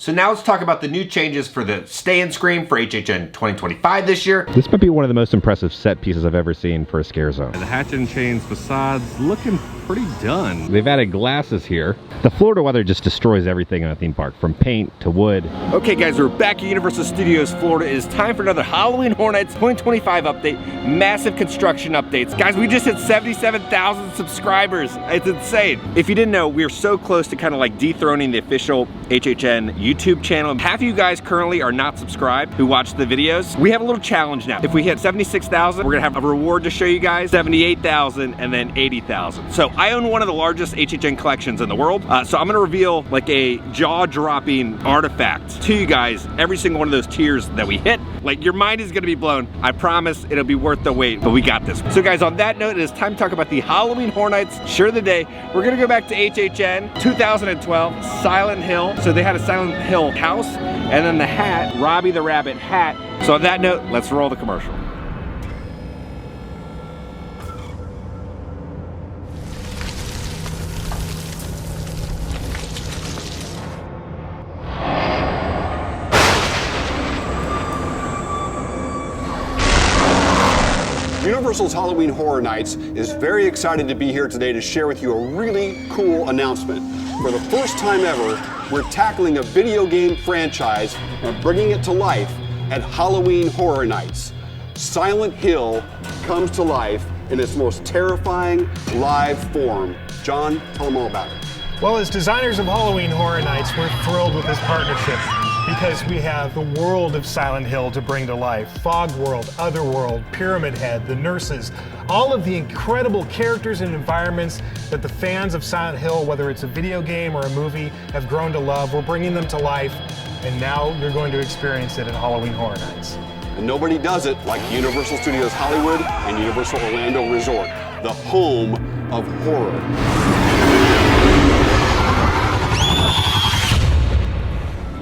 So now let's talk about the new changes for the Stay and Scream for HHN 2025 this year. This might be one of the most impressive set pieces I've ever seen for a scare zone. The HHN chains facades looking pretty done. They've added glasses here. The Florida weather just destroys everything in a theme park, from paint to wood. Okay guys, we're back at Universal Studios Florida. It is time for another Halloween Horror Nights 2025 update. Massive construction updates. Guys, we just hit 77,000 subscribers. It's insane. If you didn't know, we're so close to kind of like dethroning the official HHN YouTube channel. Half of you guys currently are not subscribed who watch the videos. We have a little challenge now. If we hit 76,000, we're gonna have a reward to show you guys, 78,000 and then 80,000. So I own one of the largest HHN collections in the world. So I'm gonna reveal like a jaw-dropping artifact to you guys every single one of those tiers that we hit. Like, your mind is gonna be blown. I promise it'll be worth the wait, but we got this. So guys, on that note, it is time to talk about the Halloween Horror Nights Shirt of the Day. We're gonna go back to HHN 2012, Silent Hill. So they had a Silent Hill house, and then the hat, Robbie the Rabbit hat. So on that note, let's roll the commercial. Universal's Halloween Horror Nights is very excited to be here today to share with you a really cool announcement. For the first time ever, we're tackling a video game franchise and bringing it to life at Halloween Horror Nights. Silent Hill comes to life in its most terrifying live form. John, tell them all about it. Well, as designers of Halloween Horror Nights, we're thrilled with this partnership because we have the world of Silent Hill to bring to life. Fog World, Otherworld, Pyramid Head, the nurses, all of the incredible characters and environments that the fans of Silent Hill, whether it's a video game or a movie, have grown to love. We're bringing them to life, and now you're going to experience it at Halloween Horror Nights. And nobody does it like Universal Studios Hollywood and Universal Orlando Resort, the home of horror.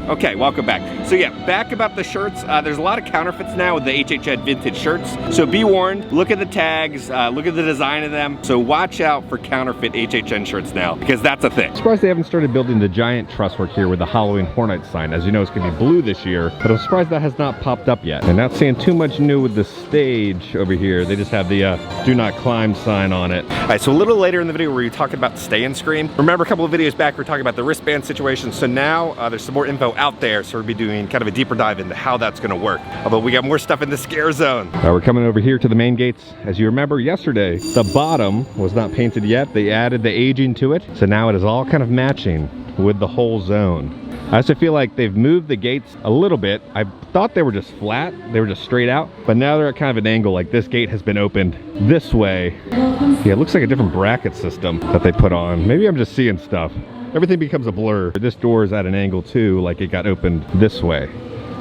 Okay, welcome back. So yeah, back about the shirts. There's a lot of counterfeits now with the HHN vintage shirts. So be warned, look at the tags, look at the design of them. So watch out for counterfeit HHN shirts now, because that's a thing. I'm surprised they haven't started building the giant truss work here with the Halloween Horror Nights sign. As you know, it's gonna be blue this year, but I'm surprised that has not popped up yet. And not seeing too much new with the stage over here. They just have the do not climb sign on it. All right, so a little later in the video, we were talking about Stay and Scream. Remember a couple of videos back, we were talking about the wristband situation. So now there's some more info out there. So we'll be doing kind of a deeper dive into how that's gonna work. But we got more stuff in the scare zone. We're coming over here to the main gates. As you remember yesterday, the bottom was not painted yet. They added the aging to it. So now it is all kind of matching with the whole zone. I also feel like they've moved the gates a little bit. I thought they were just flat, they were just straight out, but now they're at kind of an angle, like this gate has been opened this way. Yeah, it looks like a different bracket system that they put on. Maybe I'm just seeing stuff. Everything becomes a blur. This door is at an angle too, like it got opened this way.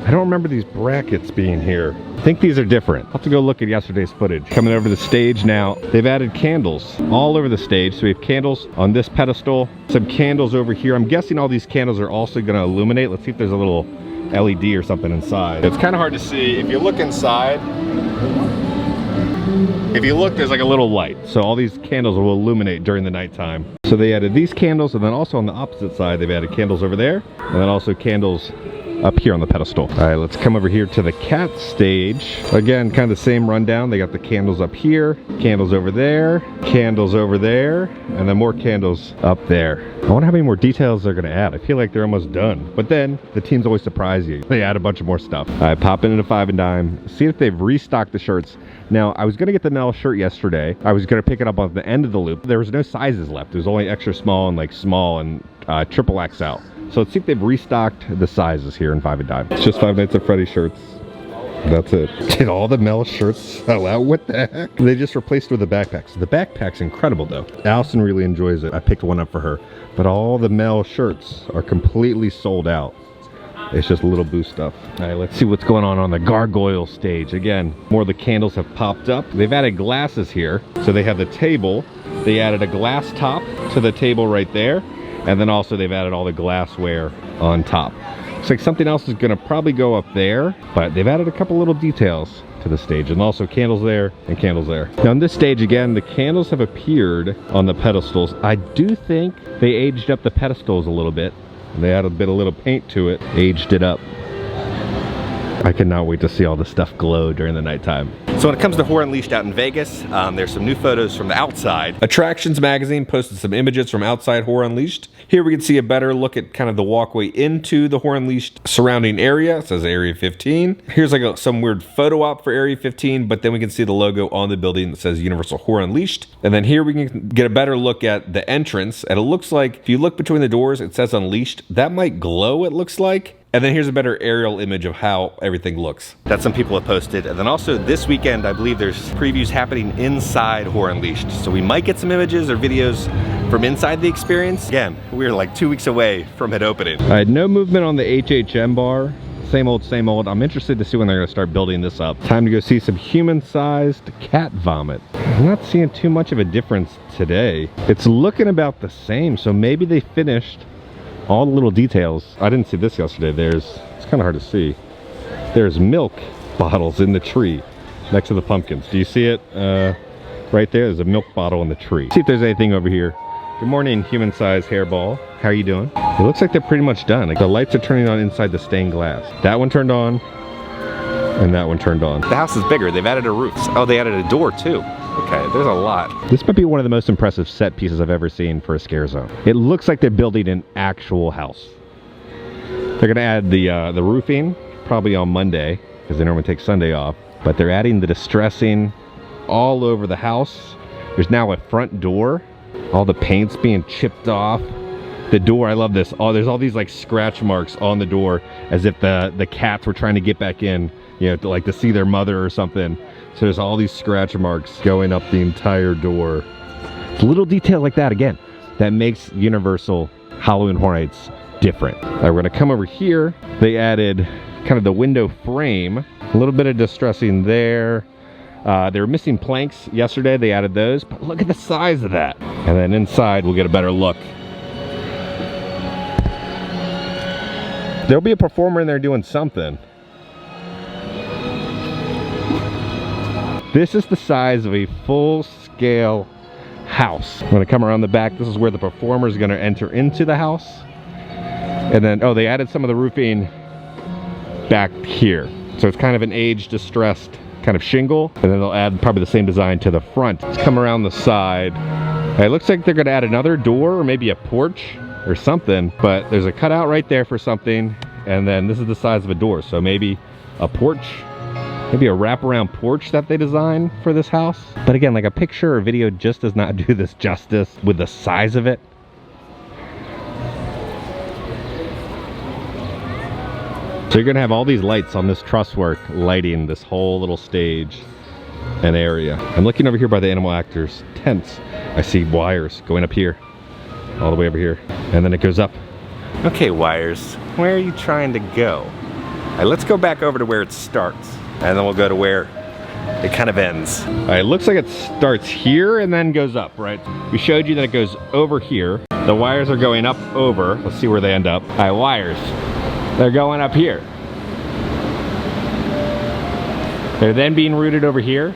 I don't remember these brackets being here. I think these are different. I'll have to go look at yesterday's footage. Coming over the stage now, they've added candles all over the stage. So we have candles on this pedestal, some candles over here. I'm guessing all these candles are also gonna illuminate. Let's see if there's a little LED or something inside. It's kind of hard to see. If you look inside, if you look, there's like a little light. So all these candles will illuminate during the nighttime. So they added these candles, and then also on the opposite side, they've added candles over there, and then also candles up here on the pedestal. All right, let's come over here to the cat stage. Again, kind of the same rundown. They got the candles up here, candles over there, candles over there, and then more candles up there. I wonder how many more details they're gonna add. I feel like they're almost done. But then the teams always surprise you. They add a bunch of more stuff. All right, pop into 5 and Dime. See if they've restocked the shirts. Now, I was gonna get the Nell shirt yesterday. I was gonna pick it up on the end of the loop. There was no sizes left. There was only extra small and like small and triple XL. So let's see if they've restocked the sizes here in 5 and Dime. It's just Five Nights at Freddy's shirts. That's it. Did all the Mel shirts sell out? What the heck? They just replaced with the backpacks. The backpack's incredible though. Allison really enjoys it. I picked one up for her. But all the Mel shirts are completely sold out. It's just little boo stuff. All right, let's see what's going on the gargoyle stage. Again, more of the candles have popped up. They've added glasses here. So they have the table. They added a glass top to the table right there. And then also they've added all the glassware on top. Looks like something else is gonna probably go up there, but they've added a couple little details to the stage, and also candles there and candles there. Now on this stage, again, the candles have appeared on the pedestals. I do think they aged up the pedestals a little bit. They added a bit of little paint to it, aged it up. I cannot wait to see all this stuff glow during the nighttime. So when it comes to Horror Unleashed out in Vegas, there's some new photos from the outside. Attractions Magazine posted some images from outside Horror Unleashed. Here we can see a better look at kind of the walkway into the Horror Unleashed surrounding area. It says Area 15. Here's like some weird photo op for Area 15, but then we can see the logo on the building that says Universal Horror Unleashed. And then here we can get a better look at the entrance. And it looks like, if you look between the doors, it says Unleashed. That might glow, it looks like. And then here's a better aerial image of how everything looks that some people have posted. And then also this weekend, I believe there's previews happening inside Horror Unleashed. So we might get some images or videos from inside the experience. Again, we're like 2 weeks away from it opening. I had no movement on the HHN bar. Same old, same old. I'm interested to see when they're gonna start building this up. Time to go see some human-sized cat vomit. I'm not seeing too much of a difference today. It's looking about the same, so maybe they finished all the little details. I didn't see this yesterday. It's kind of hard to see. There's milk bottles in the tree next to the pumpkins. Do you see it? Right there, there's a milk bottle in the tree. See if there's anything over here. Good morning, human-sized hairball. How are you doing? It looks like they're pretty much done. Like the lights are turning on inside the stained glass. That one turned on, and that one turned on. The house is bigger. They've added a roof. Oh, they added a door too. Okay, there's a lot. This might be one of the most impressive set pieces I've ever seen for a scare zone. It looks like they're building an actual house. They're gonna add the roofing probably on Monday, because they normally take Sunday off, but they're adding the distressing all over the house. There's now a front door. All the paint's being chipped off. The door, I love this. Oh, there's all these like scratch marks on the door as if the cats were trying to get back in, you know, to see their mother or something. So there's all these scratch marks going up the entire door. It's little detail like that, again, that makes Universal Halloween Horror Nights different. We're gonna come over here. They added kind of the window frame, a little bit of distressing there. They were missing planks yesterday. They added those, but look at the size of that. And then inside, we'll get a better look. There'll be a performer in there doing something. This is the size of a full-scale house. I'm gonna come around the back. This is where the performer is gonna enter into the house. And then, oh, they added some of the roofing back here. So it's kind of an age distressed kind of shingle. And then they'll add probably the same design to the front. Let's come around the side. It looks like they're gonna add another door or maybe a porch or something, but there's a cutout right there for something. And then this is the size of a door. So maybe a porch. Maybe a wraparound porch that they designed for this house. But again, like a picture or video just does not do this justice with the size of it. So you're gonna have all these lights on this truss work lighting this whole little stage and area. I'm looking over here by the animal actors tents. I see wires going up here, all the way over here. And then it goes up. Okay, wires, where are you trying to go? All right, let's go back over to where it starts. And then we'll go to where it kind of ends. All right, it looks like it starts here and then goes up, right? We showed you that it goes over here. The wires are going up over. Let's see where they end up. All right, wires. They're going up here. They're then being routed over here,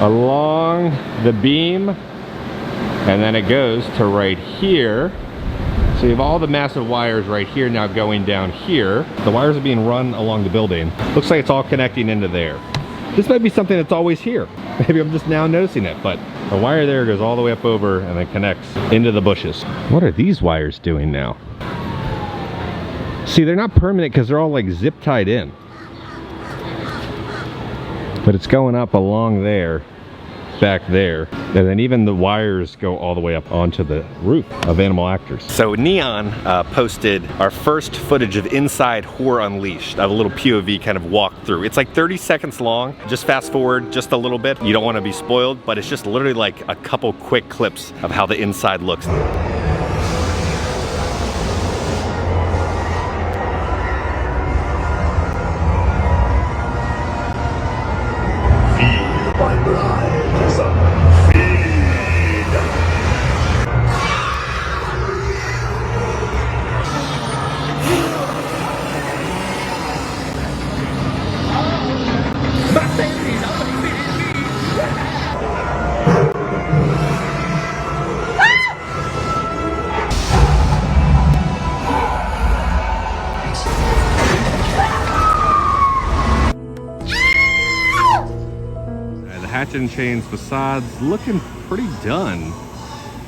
along the beam, and then it goes to right here. So you have all the massive wires right here now going down here. The wires are being run along the building. Looks like it's all connecting into there. This might be something that's always here. Maybe I'm just now noticing it, but the wire there goes all the way up over and then connects into the bushes. What are these wires doing now? See, they're not permanent because they're all like zip tied in. But it's going up along there, back there, and then even the wires go all the way up onto the roof of Animal Actors. So Neon posted our first footage of inside Horror Unleashed, of a little POV kind of walkthrough. It's like 30 seconds long. Just fast forward just a little bit. You don't want to be spoiled, but it's just literally like a couple quick clips of how the inside looks. HHN chains facades looking pretty done.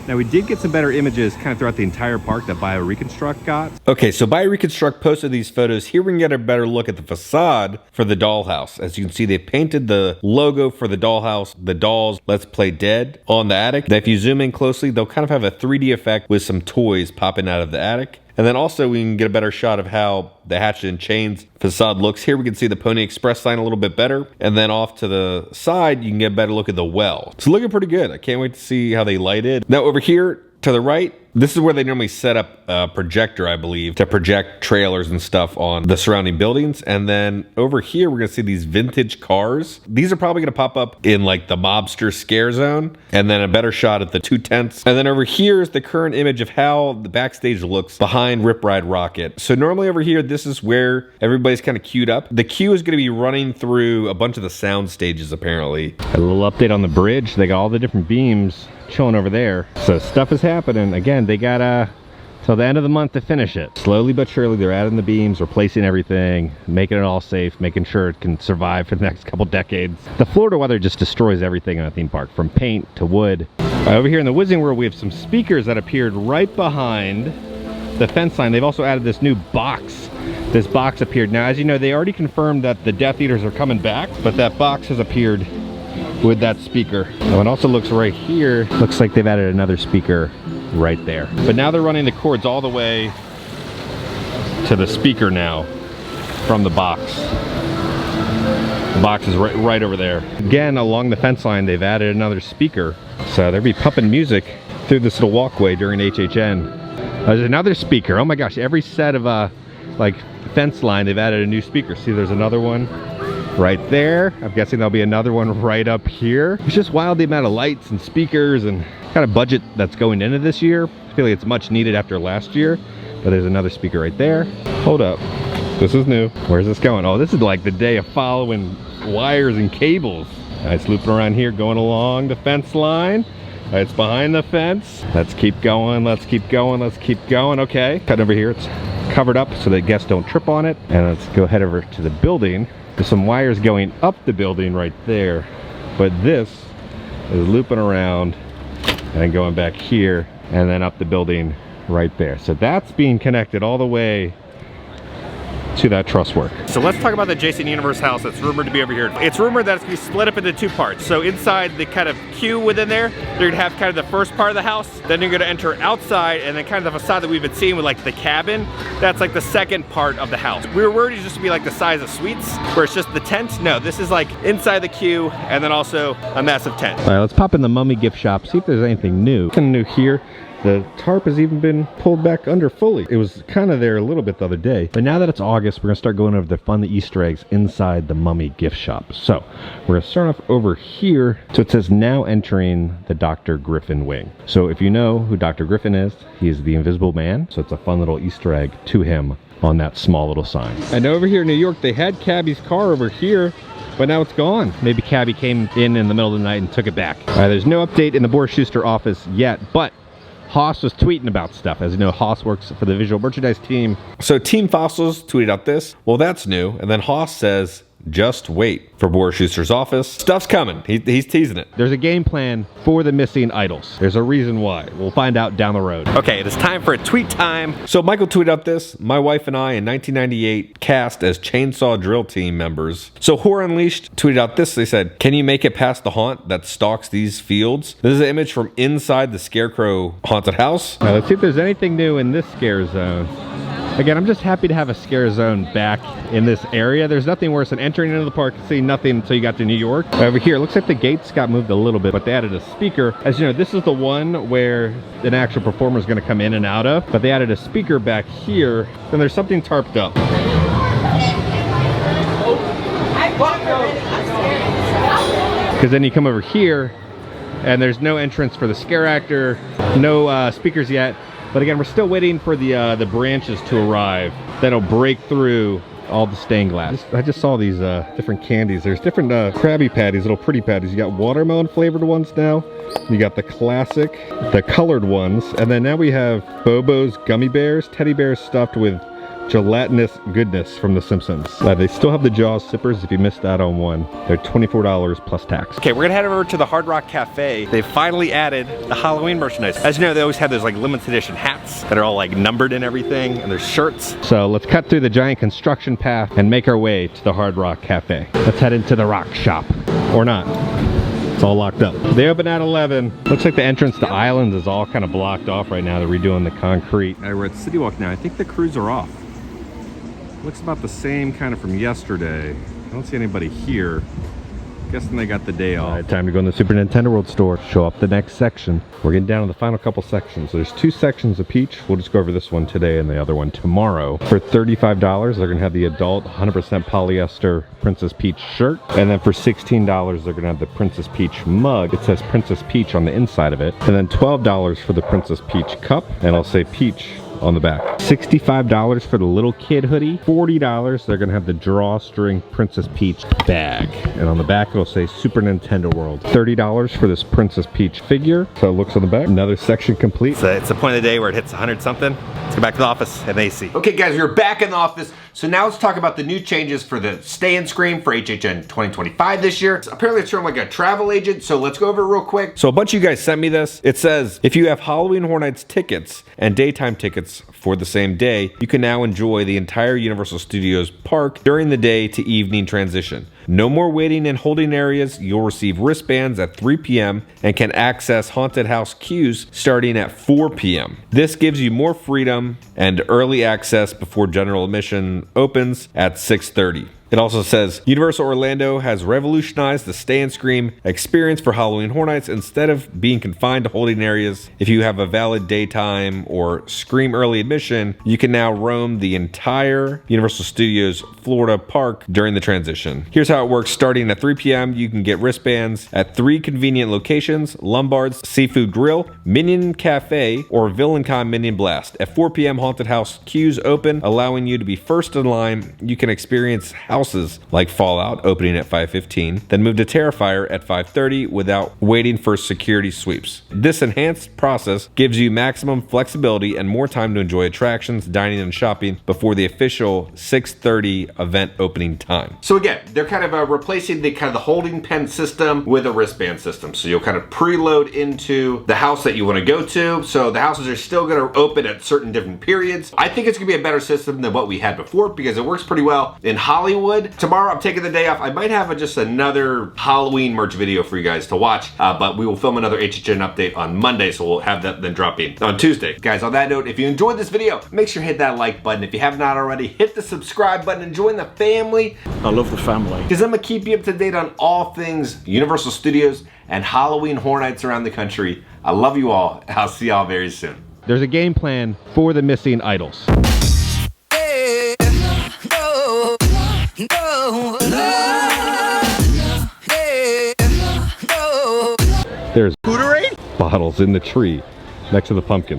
Now we did get some better images kind of throughout the entire park that BioReconstruct got. Okay, so BioReconstruct posted these photos. Here we can get a better look at the facade for the dollhouse. As you can see, they painted the logo for the dollhouse, the dolls, Let's Play Dead, on the attic. Now, if you zoom in closely, they'll kind of have a 3D effect with some toys popping out of the attic. And then also we can get a better shot of how the HHN chains facade looks. Here we can see the Pony Express sign a little bit better. And then off to the side, you can get a better look at the well. It's looking pretty good. I can't wait to see how they light it. Now over here to the right, this is where they normally set up a projector, I believe, to project trailers and stuff on the surrounding buildings. And then over here, we're gonna see these vintage cars. These are probably gonna pop up in like the mobster scare zone, and then a better shot at the 2 tents. And then over here is the current image of how the backstage looks behind Rip Ride Rocket. So normally over here, this is where everybody's kind of queued up. The queue is gonna be running through a bunch of the sound stages, apparently. A little update on the bridge. They got all the different beams chilling over there. So stuff is happening. Again, they got till the end of the month to finish it. Slowly but surely, they're adding the beams, replacing everything, making it all safe, making sure it can survive for the next couple decades. The Florida weather just destroys everything in a theme park, from paint to wood. Over here in the Wizarding World, we have some speakers that appeared right behind the fence line. They've also added this new box. This box appeared. Now, as you know, they already confirmed that the Death Eaters are coming back, but that box has appeared with that speaker. Now, it also looks right here, looks like they've added another speaker right there. But now they're running the cords all the way to the speaker now from the box. The box is right over there. Again, along the fence line, they've added another speaker. So they'll be pumping music through this little walkway during HHN. There's another speaker. Oh my gosh, every set of like fence line, they've added a new speaker. See, there's another one right there. I'm guessing there'll be another one right up here. It's just wild the amount of lights and speakers and kind of budget that's going into this year. I feel like it's much needed after last year, but there's another speaker right there. Hold up, this is new. Where's this going? Oh, this is like the day of following wires and cables. It's looping around here, going along the fence line. It's behind the fence. Let's keep going, let's keep going, let's keep going. Okay, cut over here, it's covered up so that guests don't trip on it. And let's go head over to the building. There's some wires going up the building right there, but this is looping around and going back here and then up the building right there. So that's being connected all the way to that truss work. So let's talk about the Jason Universe house that's rumored to be over here. It's rumored that it's gonna be split up into 2 parts. So inside the kind of queue within there, they're gonna have kind of the first part of the house, then you're gonna enter outside, and then kind of the facade that we've been seeing with like the cabin, that's like the second part of the house. We were worried it was just to be like the size of suites, where it's just the tent. No, this is like inside the queue, and then also a massive tent. All right, let's pop in the Mummy gift shop, see if there's anything new. Kind of new here. The tarp has even been pulled back under fully. It was kind of there a little bit the other day. But now that it's August, we're gonna start going over the fun Easter eggs inside the Mummy gift shop. So we're gonna start off over here. So it says now entering the Dr. Griffin wing. So if you know who Dr. Griffin is, he's the Invisible Man. So it's a fun little Easter egg to him on that small little sign. And over here in New York, they had Cabby's car over here, but now it's gone. Maybe Cabby came in the middle of the night and took it back. There's no update in the Boris Schuster office yet, but Haas was tweeting about stuff. As you know, Haas works for the visual merchandise team. So Team Fossils tweeted out this. Well, that's new. And then Haas says, just wait for Boris Schuster's office. Stuff's coming. He's teasing it. There's a game plan for the missing idols. There's a reason why. We'll find out down the road. Okay, it is time for a tweet time. So Michael tweeted out this. My wife and I in 1998 cast as Chainsaw Drill Team members. So Horror Unleashed tweeted out this. They said, can you make it past the haunt that stalks these fields? This is an image from inside the Scarecrow haunted house. Now let's see if there's anything new in this scare zone. Again, I'm just happy to have a scare zone back in this area. There's nothing worse than entering into the park and seeing nothing until you got to New York. Over here, it looks like the gates got moved a little bit, but they added a speaker. As you know, this is the one where an actual performer is going to come in and out of, but they added a speaker back here. Then there's something tarped up. Because then you come over here, and there's no entrance for the scare actor, no speakers yet. But again, we're still waiting for the branches to arrive that'll break through all the stained glass. I just saw these different candies. There's different Krabby Patties, little pretty patties. You got watermelon flavored ones now. You got the classic, the colored ones. And then now we have Bobo's gummy bears, teddy bears stuffed with gelatinous goodness from The Simpsons. They still have the Jaws sippers if you missed out on one. They're $24 plus tax. Okay, we're gonna head over to the Hard Rock Cafe. They finally added the Halloween merchandise. As you know, they always have those like limited edition hats that are all like numbered and everything, and there's shirts. So let's cut through the giant construction path and make our way to the Hard Rock Cafe. Let's head into the rock shop. Or not. It's all locked up. They open at 11. Looks like the entrance to Islands is all kind of blocked off right now. They're redoing the concrete. All right, we're at City Walk now. I think the crews are off. Looks about the same kind of from yesterday. I don't see anybody here. Guessing they got the day off. All right, time to go in the Super Nintendo World store. Show up the next section. We're getting down to the final couple sections. So there's 2 sections of Peach. We'll just go over this one today and the other one tomorrow. For $35, they're gonna have the adult 100% polyester Princess Peach shirt. And then for $16, they're gonna have the Princess Peach mug. It says Princess Peach on the inside of it. And then $12 for the Princess Peach cup. And I'll say Peach on the back. $65 for the little kid hoodie. $40, they're gonna have the drawstring Princess Peach bag. And on the back it'll say Super Nintendo World. $30 for this Princess Peach figure. So it looks on the back. Another section complete. So it's the point of the day where it hits 100 something. Let's go back to the office and AC. Okay guys, we're back in the office. So now let's talk about the new changes for the stay-in screen for HHN 2025 this year. Apparently it's from like a travel agent, so let's go over it real quick. So a bunch of you guys sent me this. It says, if you have Halloween Horror Nights tickets and daytime tickets for the same day, you can now enjoy the entire Universal Studios park during the day to evening transition. No more waiting in holding areas. You'll receive wristbands at 3 p.m. and can access haunted house queues starting at 4 p.m. This gives you more freedom and early access before general admission opens at 6:30. It also says, Universal Orlando has revolutionized the stay and scream experience for Halloween Horror Nights. Instead of being confined to holding areas, if you have a valid daytime or scream early admission, you can now roam the entire Universal Studios Florida park during the transition. Here's how it works. Starting at 3 p.m., you can get wristbands at 3 convenient locations: Lombard's Seafood Grill, Minion Cafe, or VillainCon Minion Blast. At 4 p.m., haunted house queues open, allowing you to be first in line. You can experience houses like Fallout opening at 5:15, then move to Terrifier at 5:30 without waiting for security sweeps. This enhanced process gives you maximum flexibility and more time to enjoy attractions, dining, and shopping before the official 6:30 event opening time. So again, they're kind of replacing the kind of the holding pen system with a wristband system. So you'll kind of preload into the house that you want to go to. So the houses are still going to open at certain different periods. I think it's going to be a better system than what we had before because it works pretty well in Hollywood. Tomorrow I'm taking the day off. I might have just another Halloween merch video for you guys to watch, but we will film another HHN update on Monday, so we'll have that then dropping on Tuesday. Guys, on that note, if you enjoyed this video, make sure to hit that like button. If you have not already, hit the subscribe button and join the family. I love the family. Because I'm going to keep you up to date on all things Universal Studios and Halloween Horror Nights around the country. I love you all. I'll see y'all very soon. There's a game plan for the missing idols. There's bottles in the tree next to the pumpkins.